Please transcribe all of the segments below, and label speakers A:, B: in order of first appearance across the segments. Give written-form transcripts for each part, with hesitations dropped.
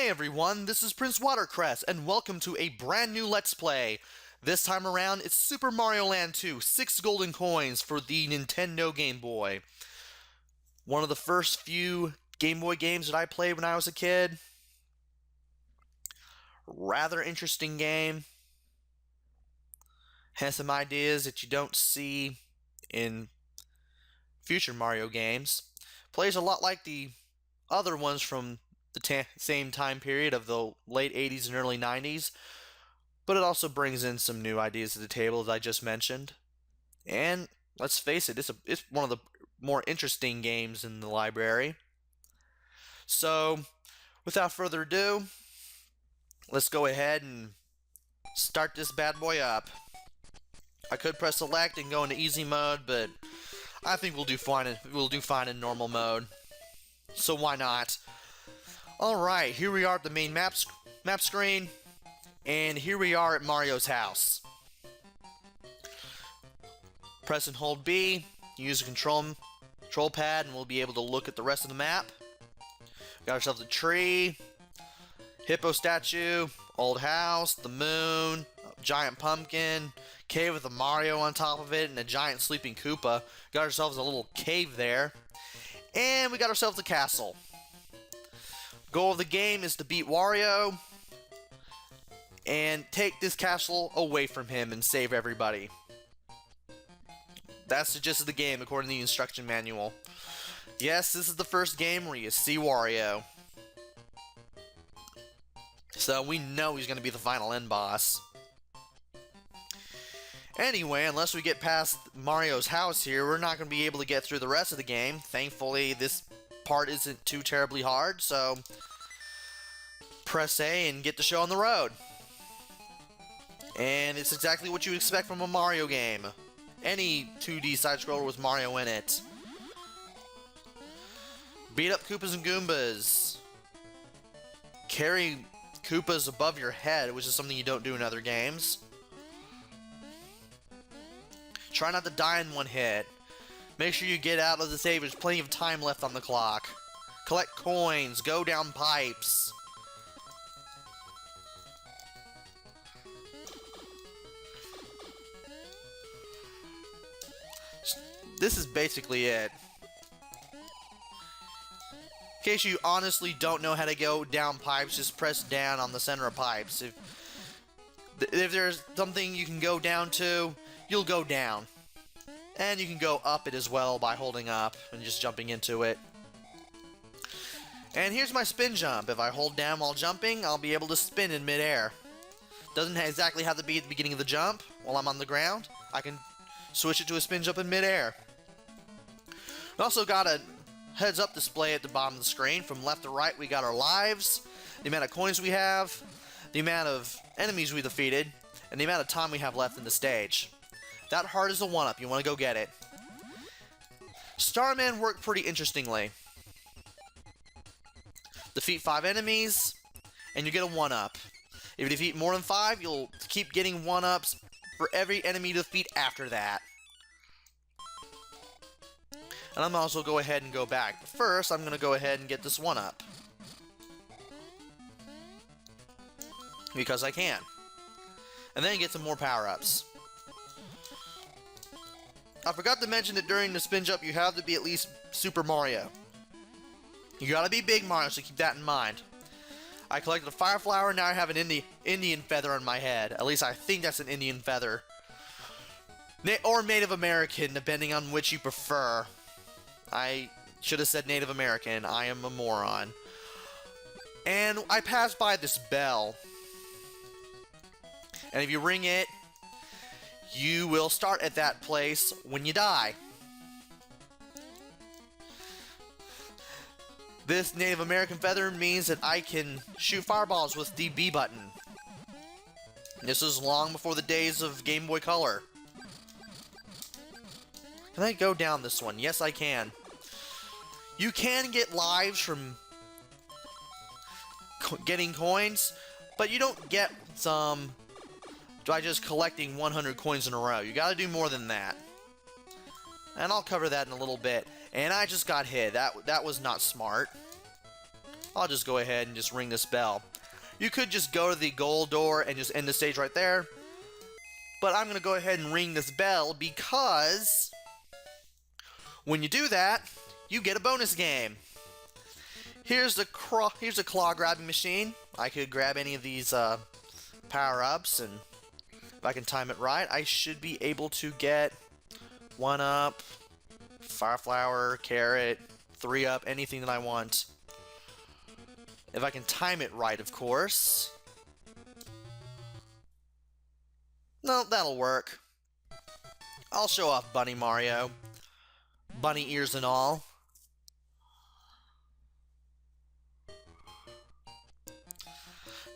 A: Hey everyone, this is Prince Watercress, and welcome to a brand new Let's Play. This time around, it's Super Mario Land 2, 6 golden coins for the Nintendo Game Boy. One of the first few Game Boy games that I played when I was a kid. Rather interesting game. Has some ideas that you don't see in future Mario games. Plays a lot like the other ones from the same time period of the late 80s and early 90s, but it also brings in some new ideas to the table, as I just mentioned. And let's face it, it's one of the more interesting games in the library. So, without further ado, let's go ahead and start this bad boy up. I could press select and go into easy mode, but I think we'll do fine in normal mode. So why not? Alright, here we are at the main map screen, and here we are at Mario's house. Press and hold B, use a control pad, and we'll be able to look at the rest of the map. Got ourselves a tree, hippo statue, old house, the moon, a giant pumpkin, cave with a Mario on top of it, and a giant sleeping Koopa. Got ourselves a little cave there, and we got ourselves a castle. Goal of the game is to beat Wario and take this castle away from him and save everybody. That's the gist of the game according to the instruction manual. Yes, this is the first game where you see Wario. So we know he's going to be the final end boss. Anyway, unless we get past Mario's house here, we're not going to be able to get through the rest of the game. Thankfully, this part isn't too terribly hard, so press A and get the show on the road. And it's exactly what you expect from a Mario game. Any 2D side-scroller with Mario in it. Beat up Koopas and Goombas. Carry Koopas above your head, which is something you don't do in other games. Try not to die in one hit. Make sure you get out of the save. There's plenty of time left on the clock. Collect coins. Go down pipes. This is basically it. In case you honestly don't know how to go down pipes, just press down on the center of pipes. If there's something you can go down to, you'll go down. And you can go up it as well by holding up and just jumping into it. And here's my spin jump. If I hold down while jumping, I'll be able to spin in midair. Doesn't exactly have to be at the beginning of the jump while I'm on the ground. I can switch it to a spin jump in midair. We also got a heads-up display at the bottom of the screen. From left to right, we got our lives, the amount of coins we have, the amount of enemies we defeated, and the amount of time we have left in the stage. That heart is a 1-up. You want to go get it. Starman worked pretty interestingly. Defeat 5 enemies, and you get a 1-up. If you defeat more than 5, you'll keep getting 1-ups for every enemy you defeat after that. And I'm also go ahead and go back. But first, I'm going to go ahead and get this 1-up. Because I can. And then get some more power-ups. I forgot to mention that during the spin jump, you have to be at least Super Mario. You gotta be Big Mario, so keep that in mind. I collected a Fire Flower, now I have an Indian feather on my head. At least I think that's an Indian feather. Or Native American, depending on which you prefer. I should have said Native American. I am a moron. And I passed by this bell. And if you ring it, you will start at that place when you die. This Native American feather means that I can shoot fireballs with the B button. This is long before the days of Game Boy Color. Can I go down this one? Yes, I can. You can get lives from getting coins, but you don't get some by just collecting 100 coins in a row. You gotta do more than that. And I'll cover that in a little bit. And I just got hit. That was not smart. I'll just go ahead and just ring this bell. You could just go to the gold door and just end the stage right there. But I'm going to go ahead and ring this bell because when you do that, you get a bonus game. Here's a claw grabbing machine. I could grab any of these power-ups, and if I can time it right, I should be able to get 1-up, Fire Flower, Carrot, 3-up, anything that I want. If I can time it right, of course. No, that'll work. I'll show off Bunny Mario. Bunny ears and all.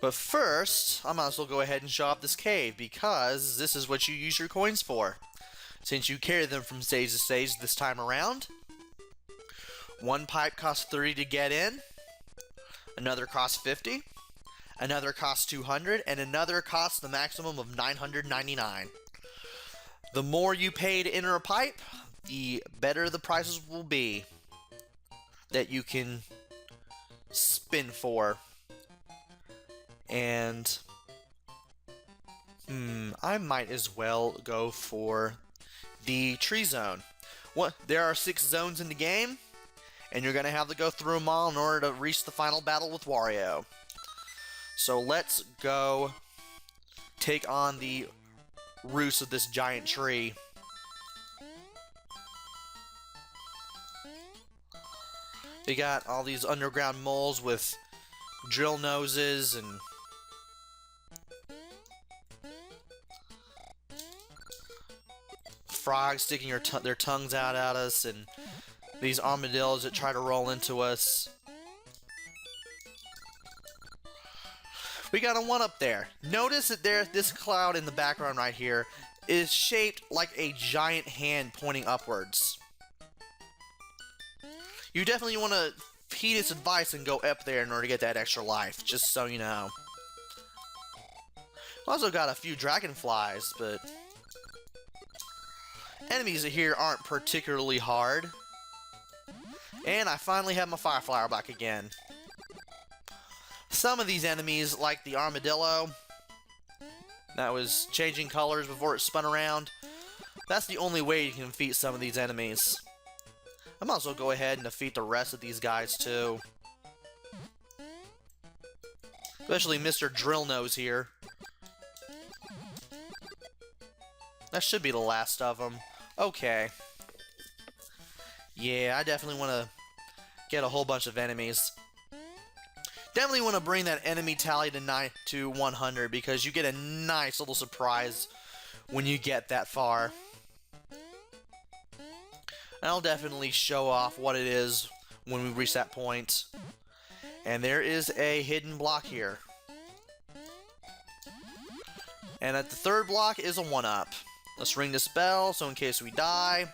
A: But first, I might as well go ahead and show off this cave, because this is what you use your coins for. Since you carry them from stage to stage this time around. One pipe costs 30 to get in. Another costs 50. Another costs 200. And another costs the maximum of 999. The more you pay to enter a pipe, the better the prices will be that you can spin for. And I might as well go for the tree zone. There are 6 zones in the game, and you're going to have to go through them all in order to reach the final battle with Wario. So let's go take on the roots of this giant tree. We got all these underground moles with drill noses and frogs sticking their tongues out at us, and these armadillos that try to roll into us. We got a 1-up there. Notice that this cloud in the background right here is shaped like a giant hand pointing upwards. You definitely want to heed its advice and go up there in order to get that extra life, just so you know. Also got a few dragonflies, but enemies here aren't particularly hard. And I finally have my Fire Flower back again. Some of these enemies, like the armadillo, that was changing colors before it spun around, that's the only way you can defeat some of these enemies. I might as well go ahead and defeat the rest of these guys too. Especially Mr. Drill Nose here. That should be the last of them. Okay. Yeah, I definitely want to get a whole bunch of enemies. Definitely want to bring that enemy tally to 100, because you get a nice little surprise when you get that far. And I'll definitely show off what it is when we reach that point. And there is a hidden block here. And at the third block is a 1-up. Let's ring this bell, so in case we die,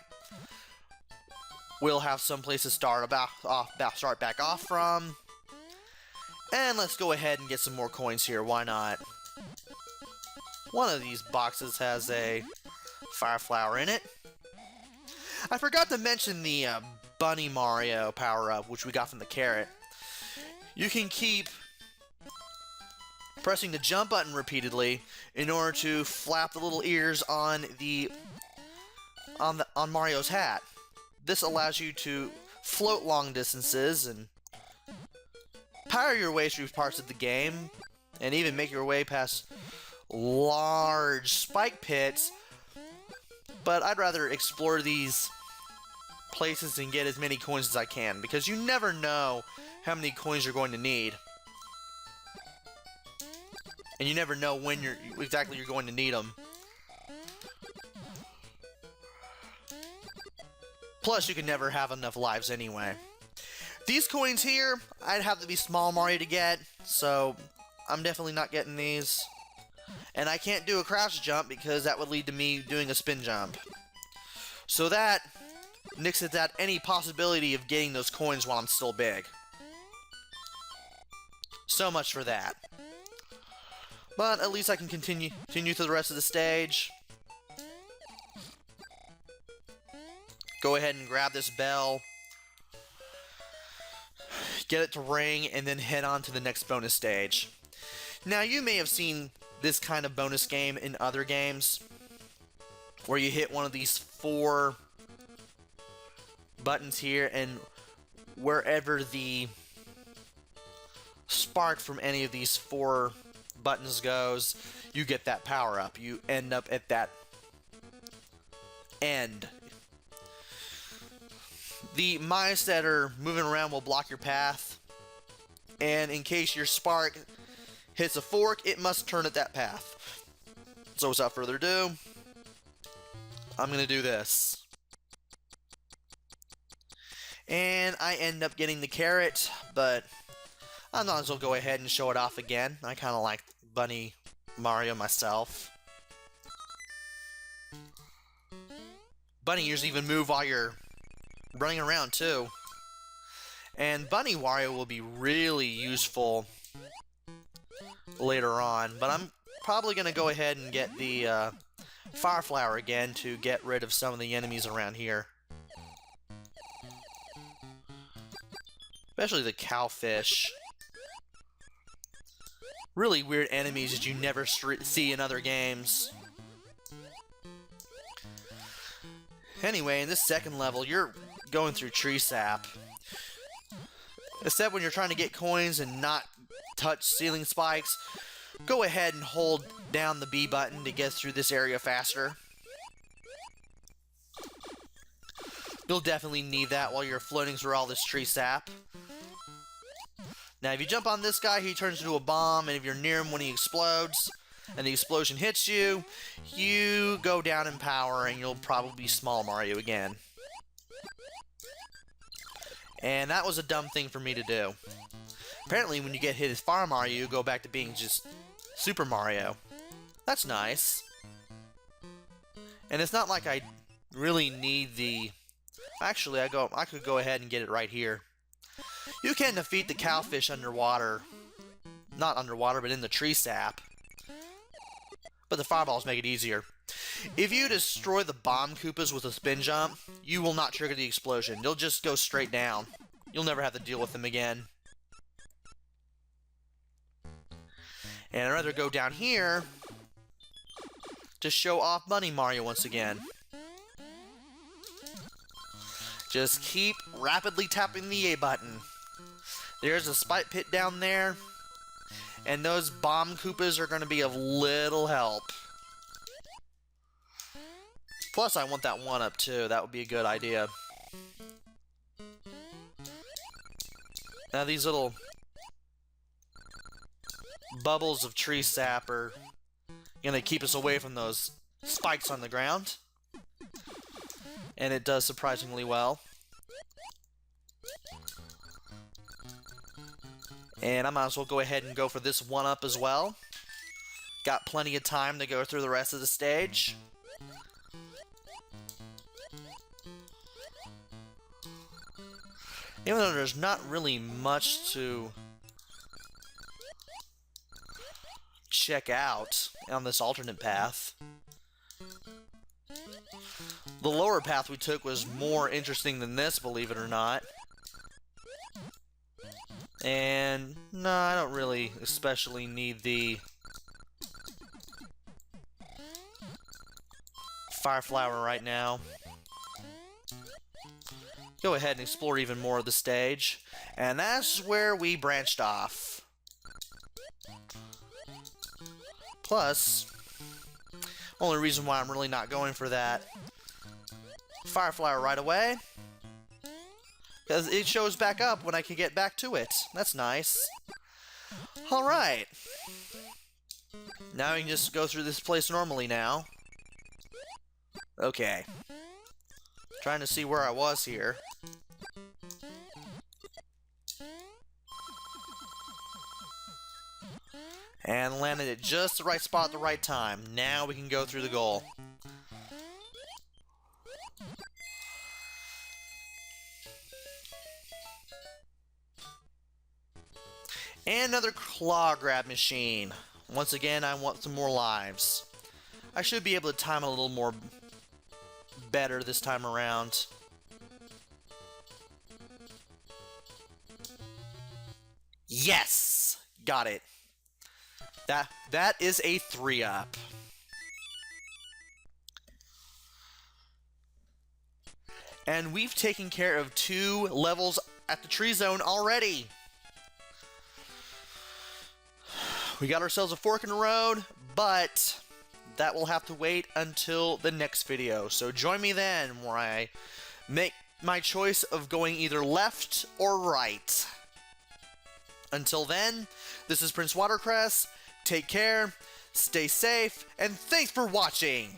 A: we'll have some place to start back off from. And let's go ahead and get some more coins here, why not? One of these boxes has a Fire Flower in it. I forgot to mention the Bunny Mario power-up, which we got from the carrot. You can keep pressing the jump button repeatedly in order to flap the little ears on Mario's hat. This allows you to float long distances and power your way through parts of the game, and even make your way past large spike pits. But I'd rather explore these places and get as many coins as I can, because you never know how many coins you're going to need. And you never know when you're going to need them. Plus, you can never have enough lives anyway. These coins here, I'd have to be Small Mario to get, so I'm definitely not getting these. And I can't do a crouch jump because that would lead to me doing a spin jump. So that nixes out any possibility of getting those coins while I'm still big. So much for that. But at least I can continue through the rest of the stage. Go ahead and grab this bell. get it to ring, and then head on to the next bonus stage. Now, you may have seen this kind of bonus game in other games, where you hit one of these 4 buttons here, and wherever the spark from any of these 4 buttons goes, you get that power up. You end up at that end. The mice that are moving around will block your path, and in case your spark hits a fork, it must turn at that path. So without further ado, I'm going to do this. And I end up getting the carrot, but I might as well go ahead and show it off again. I kind of like Bunny Mario myself. Bunny ears even move while you're running around too. And Bunny Wario will be really useful later on, but I'm probably going to go ahead and get the Fire Flower again to get rid of some of the enemies around here. Especially the cowfish. Really weird enemies that you never see in other games. Anyway, in this second level, you're going through tree sap. Except when you're trying to get coins and not touch ceiling spikes, go ahead and hold down the B button to get through this area faster. You'll definitely need that while you're floating through all this tree sap. Now, if you jump on this guy, he turns into a bomb, and if you're near him when he explodes, and the explosion hits you, you go down in power, and you'll probably be Small Mario again. And that was a dumb thing for me to do. Apparently, when you get hit as Fire Mario, you go back to being just Super Mario. That's nice. And it's not like I really need the... Actually, I could go ahead and get it right here. You can defeat the cowfish underwater. Not underwater, but in the tree sap. But the fireballs make it easier. If you destroy the bomb Koopas with a spin jump, you will not trigger the explosion. They'll just go straight down. You'll never have to deal with them again. And I'd rather go down here to show off Bunny Mario once again. Just keep rapidly tapping the A button. There's a spike pit down there, and those bomb Koopas are going to be of little help. Plus, I want that 1-up too. That would be a good idea. Now, these little bubbles of tree sap are going to keep us away from those spikes on the ground. And it does surprisingly well. And I might as well go ahead and go for this 1-up as well. Got plenty of time to go through the rest of the stage. Even though there's not really much to check out on this alternate path. The lower path we took was more interesting than this, believe it or not. And no, I don't really especially need the Fire Flower right now. Go ahead and explore even more of the stage. And that's where we branched off. Plus, only reason why I'm really not going for that Fire Flower right away, because it shows back up when I can get back to it. That's nice. Alright. Now we can just go through this place normally now. Okay. Trying to see where I was here. And landed at just the right spot at the right time. Now we can go through the goal. And another claw grab machine. Once again, I want some more lives. I should be able to time it a little more better this time around. Yes! Got it. That is a 3-up. And we've taken care of 2 levels at the tree zone already. We got ourselves a fork in the road, but that will have to wait until the next video. So join me then where I make my choice of going either left or right. Until then, this is Prince Watercress. Take care, stay safe, and thanks for watching!